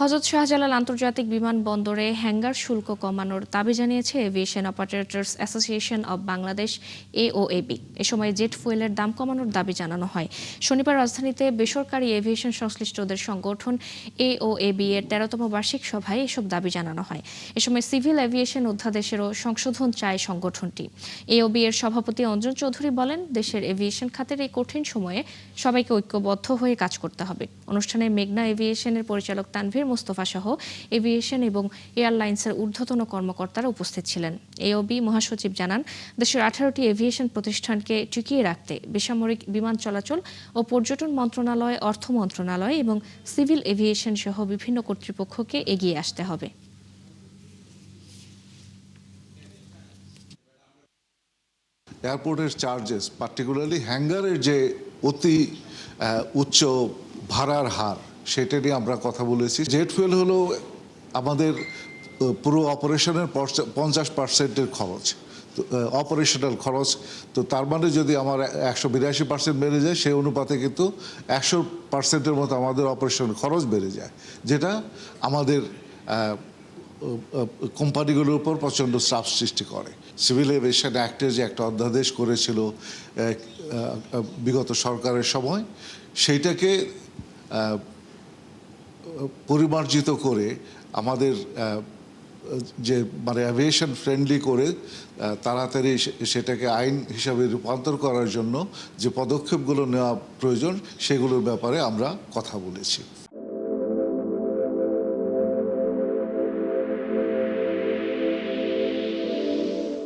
হযরত শাহজালাল আন্তর্জাতিক বিমানবন্দরে হ্যাঙ্গার শুল্ক কমানোর দাবি জানিয়েছে aviation operators association of Bangladesh AOAB. এ সময় জেট ফুয়েলের দাম কমানোর দাবি জানানো হয়। শনিবার রাজধানীতে বেসরকারি এভিয়েশন সংশ্লিষ্টদের সংগঠন এওএবি এর ১৩তম বার্ষিক সভায় এসব দাবি জানানো হয়। এ সময় সিভিল এভিয়েশন অধ্যাদেশেরও সংশোধন চায় সংগঠনটি। এওবি এর সভাপতি অঞ্জন চৌধুরী বলেন, দেশের এভিয়েশন খাতের এই কঠিন সময়ে সবাইকে ঐক্যবদ্ধ হয়ে কাজ করতে হবে। অনুষ্ঠানে মেঘনা এভিয়েশনের পরিচালক তানভীর মোস্তফা সহ এভিয়েশন এবং এয়ারলাইন্সের ঊর্ধ্বতন কর্মকর্তারা উপস্থিত ছিলেন। এওবি মহাসচিব জানান, দেশের ১৮টি এভিয়েশন প্রতিষ্ঠানকে টিকিয়ে রাখতে বেসামরিক বিমান চলাচল ও পর্যটন মন্ত্রণালয়, অর্থ মন্ত্রণালয় এবং সিভিল এভিয়েশন সহ বিভিন্ন কর্তৃপক্ষকে এগিয়ে আসতে হবে। এয়ারপোর্টের চার্জেস, পার্টিকুলারলি হ্যাঙ্গারের যে অতি উচ্চ ভাড়ার হার, সেটা নিয়ে আমরা কথা বলেছি। জেট ফুয়েল হলো আমাদের পুরো অপারেশনের 50%-এর খরচ, অপারেশনাল খরচ। তো তার মানে যদি আমার 182% বেড়ে যায়, সেই অনুপাতে কিন্তু 100%-এর মতো আমাদের অপারেশন খরচ বেড়ে যায়, যেটা আমাদের কোম্পানিগুলোর উপর প্রচণ্ড চাপ সৃষ্টি করে। সিভিল এভিয়েশন অ্যাক্টের যে একটা অধ্যাদেশ করেছিল বিগত সরকারের সময়, সেইটাকে পরিমার্জিত করে আমাদের যে মানে অ্যাভিয়েশন ফ্রেন্ডলি করে তাড়াতাড়ি সেটাকে আইন হিসাবে রূপান্তর করার জন্য যে পদক্ষেপগুলো নেওয়া প্রয়োজন, সেগুলোর ব্যাপারে আমরা কথা বলেছি।